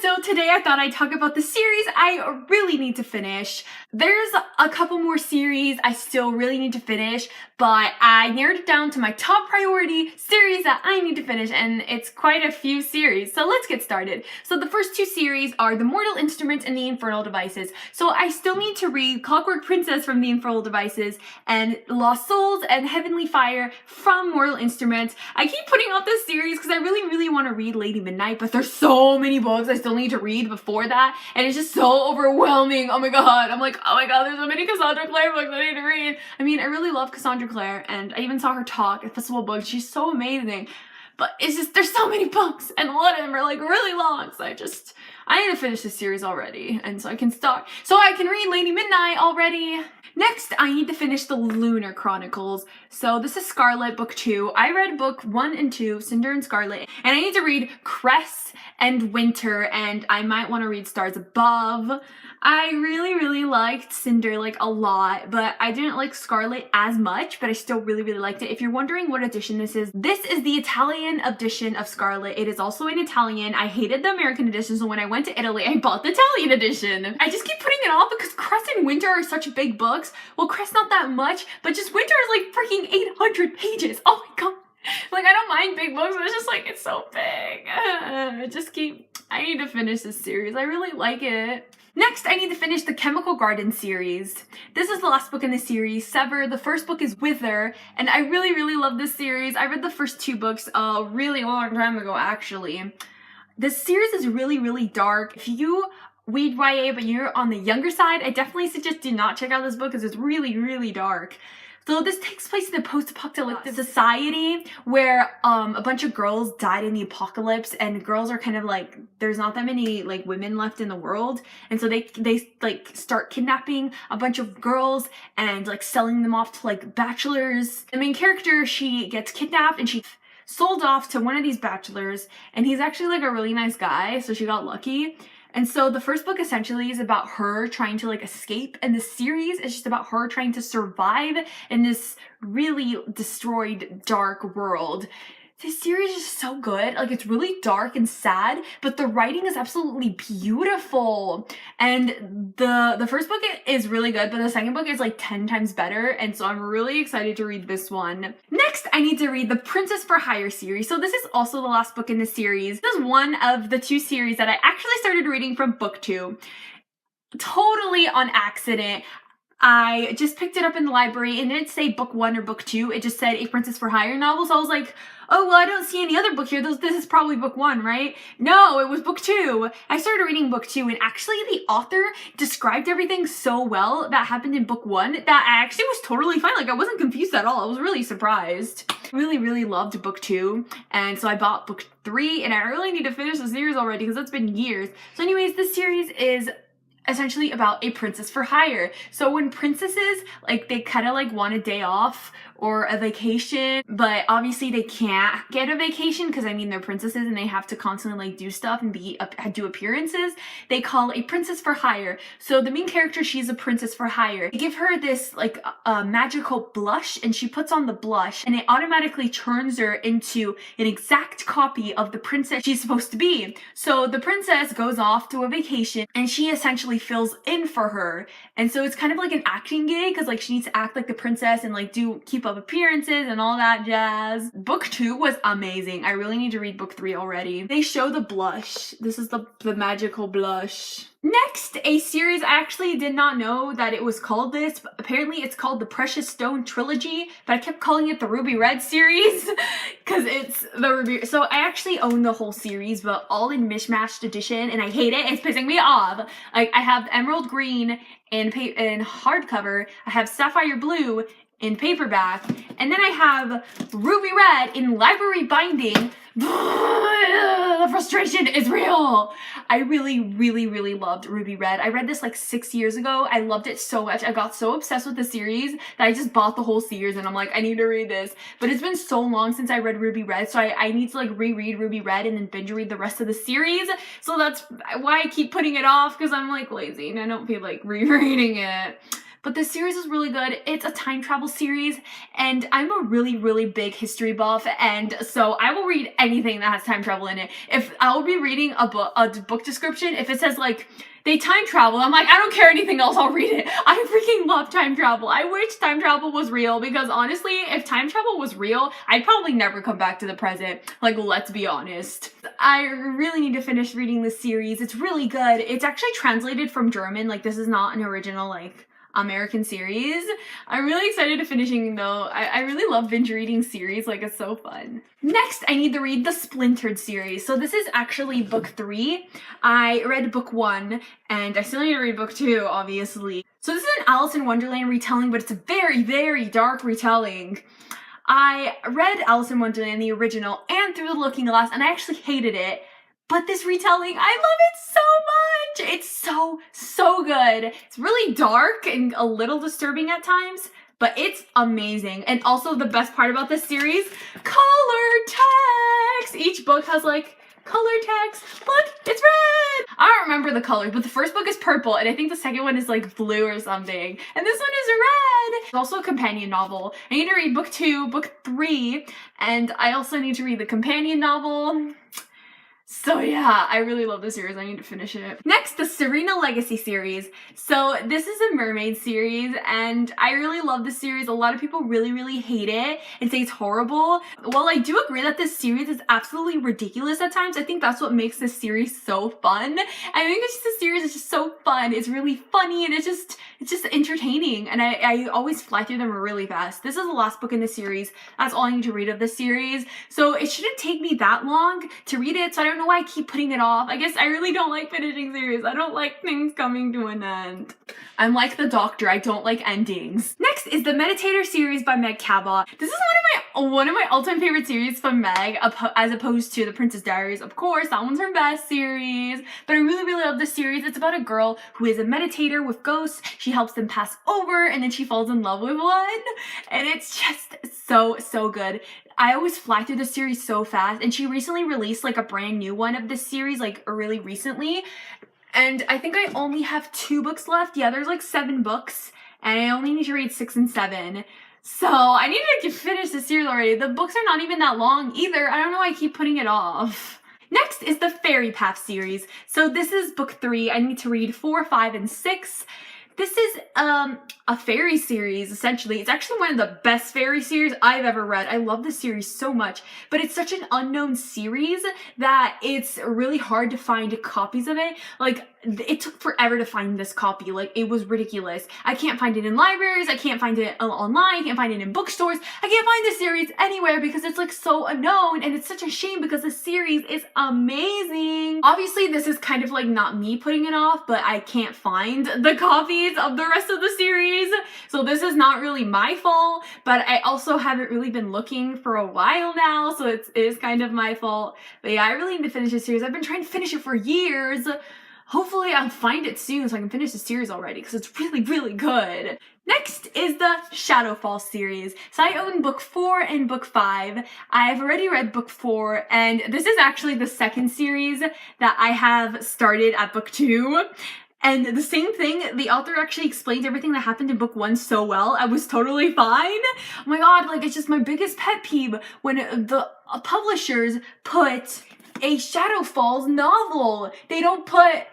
So today I thought I'd talk about the series I really need to finish. There's a couple more series I still really need to finish, but I narrowed it down to my top priority series that I need to finish, and it's quite a few series. So let's get started. So the first two series are The Mortal Instruments and The Infernal Devices. So I still need to read Clockwork Princess from The Infernal Devices and Lost Souls and Heavenly Fire from Mortal Instruments. I keep putting off this series because I really want to read Lady Midnight, but there's so many books I still need to read before that, and it's just so overwhelming. Oh my god, I'm like, oh my god, there's so many Cassandra Clare books I need to read. I mean, I really love Cassandra Clare, and I even saw her talk at Festival of Books. She's so amazing, but it's just, there's so many books, and a lot of them are like really long, so I need to finish this series already, and so I can start, so I can read Lady Midnight already. Next, I need to finish the Lunar Chronicles. So this is Scarlet, book 2. I read book 1 and 2, Cinder and Scarlet, and I need to read Cress and Winter, and I might want to read Stars Above. I really liked Cinder like a lot, but I didn't like Scarlet as much, but I still really liked it. If you're wondering what edition this is the Italian edition of Scarlet. It is also in Italian. I hated the American edition, so when I went to Italy, I bought the Italian edition. I just keep putting it off because Cress and Winter are such big books. Well, Cress not that much, but just Winter is like freaking 800 pages. Oh my god. Like, I don't mind big books, but it's just like, it's so big. I need to finish this series. I really like it. Next, I need to finish the Chemical Garden series. This is the last book in the series, Sever. The first book is Wither, and I really love this series. I read the first 2 books a really long time ago, actually. This series is really dark. If you read YA, but you're on the younger side, I definitely suggest do not check out this book because it's really dark. So this takes place in a post-apocalyptic society where a bunch of girls died in the apocalypse, and girls are kind of like, there's not that many like women left in the world, and so they like start kidnapping a bunch of girls and like selling them off to like bachelors. The main character, she gets kidnapped and she's sold off to one of these bachelors, and he's actually like a really nice guy, so she got lucky. And so the first book essentially is about her trying to like escape, and the series is just about her trying to survive in this really destroyed, dark world. This series is so good. Like, it's really dark and sad, but the writing is absolutely beautiful. And the first book is really good, but the second book is like 10 times better, and so I'm really excited to read this one. Next, I need to read the Princess for Hire series. So this is also the last book in the series. This is one of the 2 series that I actually started reading from Booktube. Totally on accident. I just picked it up in the library, and it didn't say book 1 or book 2. It just said A Princess for Hire novel. So I was like, oh, well, I don't see any other book here. This is probably book 1, right? No, it was book 2. I started reading book 2, and actually the author described everything so well that happened in book 1 that I actually was totally fine. Like, I wasn't confused at all. I was really surprised. Really loved book 2, and so I bought book 3, and I really need to finish the series already because it's been years. So anyways, this series is essentially about a princess for hire. So when princesses, like, they kind of like want a day off or a vacation, but obviously they can't get a vacation because, I mean, they're princesses and they have to constantly like do stuff and do appearances, they call a princess for hire. So the main character, she's a princess for hire. They give her this like magical blush, and she puts on the blush, and it automatically turns her into an exact copy of the princess she's supposed to be. So the princess goes off to a vacation, and she essentially fills in for her. And so it's kind of like an acting gig because like she needs to act like the princess and like keep up appearances and all that jazz. Book 2 was amazing. I really need to read book 3 already. They show the blush. This is the magical blush. Next, a series I actually did not know that it was called this, but apparently it's called the Precious Stone Trilogy, but I kept calling it the Ruby Red series because it's the Ruby. So I actually own the whole series, but all in mishmashed edition, and I hate it. It's pissing me off. Like, I have Emerald Green in hardcover, I have Sapphire Blue in paperback, and then I have Ruby Red in library binding. The frustration is real. I really loved Ruby Red. I read this like 6 years ago. I loved it so much. I got so obsessed with the series that I just bought the whole series, and I'm like, I need to read this. But it's been so long since I read Ruby Red, so I need to like reread Ruby Red and then binge read the rest of the series. So that's why I keep putting it off, because I'm like lazy and I don't feel like rereading it. but this series is really good. It's a time travel series, and I'm a really, really big history buff, and so I will read anything that has time travel in it. If I'll be reading a book description, if it says like, they time travel, I'm like, I don't care anything else, I'll read it. I freaking love time travel. I wish time travel was real, because honestly, if time travel was real, I'd probably never come back to the present. Like, let's be honest. I really need to finish reading this series. It's really good. It's actually translated from German. Like, this is not an original, like, American series. I'm really excited to finishing though. I really love binge reading series, like it's so fun. Next, I need to read the Splintered series. So this is actually book 3. I read book 1 and I still need to read book 2, obviously. So this is an Alice in Wonderland retelling, but it's a very, very dark retelling. I read Alice in Wonderland, the original, and Through the Looking Glass, and I actually hated it. But this retelling, I love it so much! It's so good. It's really dark and a little disturbing at times, but it's amazing. And also the best part about this series, color text! Each book has like color text. Look, it's red! I don't remember the colors, but the first book is purple, and I think the second one is like blue or something. And this one is red! It's also a companion novel. I need to read book 2, book 3, and I also need to read the companion novel. So yeah, I really love this series. I need to finish it. Next, the Syrena Legacy series. So this is a mermaid series, and I really love this series. A lot of people really, really hate it and say it's horrible. While I do agree that this series is absolutely ridiculous at times, I think that's what makes this series so fun. I think it's just the series is just so fun. It's really funny, and it's just entertaining, and I always fly through them really fast. This is the last book in the series. That's all I need to read of this series. So it shouldn't take me that long to read it, so I don't know why I keep putting it off. I guess I really don't like finishing series. I don't like things coming to an end. I'm like the Doctor, I don't like endings. Next is the Meditator series by Meg Cabot. This is one of my all-time favorite series from Meg, as opposed to The Princess Diaries. Of course, that one's her best series, but I really, really love this series. It's about a girl who is a meditator with ghosts. She helps them pass over, and then she falls in love with one, and it's just so good. I always fly through the series so fast, and she recently released like a brand new one of this series, like really recently, and I think I only have 2 books left. Yeah, there's like 7 books, and I only need to read 6 and 7. So I need to finish the series already. The books are not even that long either. I don't know why I keep putting it off. Next is the Faerie Path series. So this is book 3. I need to read 4, 5, and 6. This is a fairy series, essentially. It's actually one of the best fairy series I've ever read. I love this series so much, but it's such an unknown series that it's really hard to find copies of it. Like, it took forever to find this copy. Like, it was ridiculous. I can't find it in libraries. I can't find it online. I can't find it in bookstores. I can't find this series anywhere because it's like so unknown, and it's such a shame because the series is amazing. Obviously, this is kind of like not me putting it off, but I can't find the copies of the rest of the series. So this is not really my fault, but I also haven't really been looking for a while now, so it is kind of my fault. But yeah, I really need to finish this series. I've been trying to finish it for years. Hopefully I'll find it soon so I can finish the series already because it's really, really good. Next is the Shadowfall series. So I own book 4 and book 5. I've already read book 4, and this is actually the second series that I have started at book 2. And the same thing, the author actually explained everything that happened in book 1 so well. I was totally fine. Oh my god, like, it's just my biggest pet peeve when the publishers put a Shadowfalls novel. They don't put,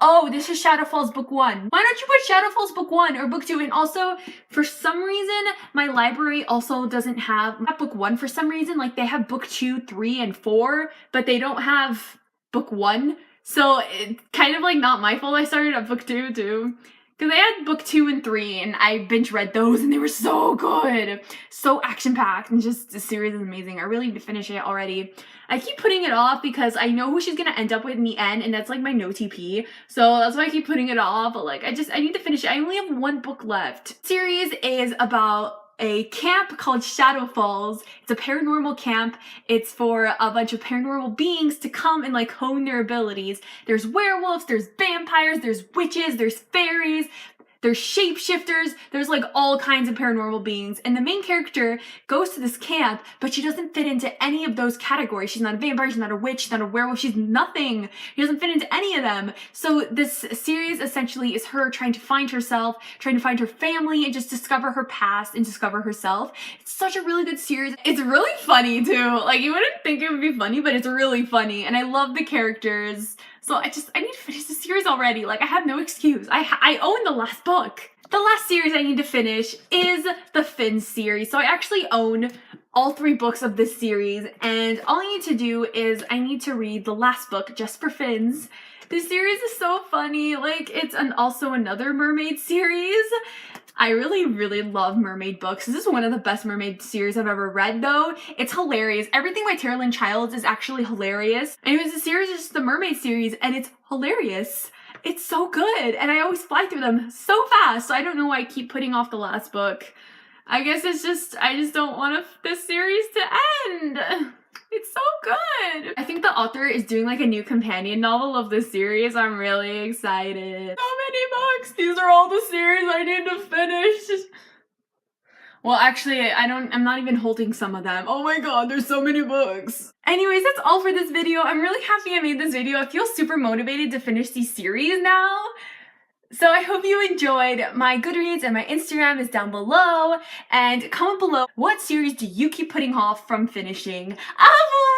oh, this is Shadowfalls book 1. Why don't you put Shadowfalls book 1 or book 2? And also, for some reason, my library also doesn't have book 1 for some reason. Like, they have book 2, 3, and 4, but they don't have book 1. So it's kind of like not my fault I started at book 2 too. Because I had book 2 and 3, and I binge read those, and they were so good. So action-packed, and just the series is amazing. I really need to finish it already. I keep putting it off because I know who she's gonna end up with in the end, and that's like my no TP. So that's why I keep putting it off, but like I need to finish it. I only have 1 book left. Series is about a camp called Shadowfalls. It's a paranormal camp. It's for a bunch of paranormal beings to come and like hone their abilities. There's werewolves, there's vampires, there's witches, there's fairies. there's shapeshifters, there's like all kinds of paranormal beings, and the main character goes to this camp, but she doesn't fit into any of those categories. She's not a vampire, she's not a witch, she's not a werewolf, she's nothing. She doesn't fit into any of them. So this series essentially is her trying to find herself, trying to find her family, and just discover her past and discover herself. It's such a really good series. It's really funny too. Like, you wouldn't think it would be funny, but it's really funny, and I love the characters. So I need to finish the series already. Like, I have no excuse. I own the last book. The last series I need to finish is the Fins series. So I actually own all 3 books of this series, and all I need to do is I need to read the last book just for Fins. This series is so funny. Like, it's also another mermaid series. I really, really love mermaid books. This is one of the best mermaid series I've ever read, though. It's hilarious. Everything by Tara Lynn Childs is actually hilarious. Anyways, the series is just the mermaid series, and it's hilarious. It's so good, and I always fly through them so fast, so I don't know why I keep putting off the last book. I guess it's just, I just don't want this series to end. It's so good. I think the author is doing like a new companion novel of this series. I'm really excited. So many books. These are all the series I need to finish. Well, actually, I'm not even holding some of them. Oh my god, there's so many books. Anyways, that's all for this video. I'm really happy I made this video. I feel super motivated to finish these series now. So I hope you enjoyed. My Goodreads and my Instagram is down below. And comment below, what series do you keep putting off from finishing? Au revoir!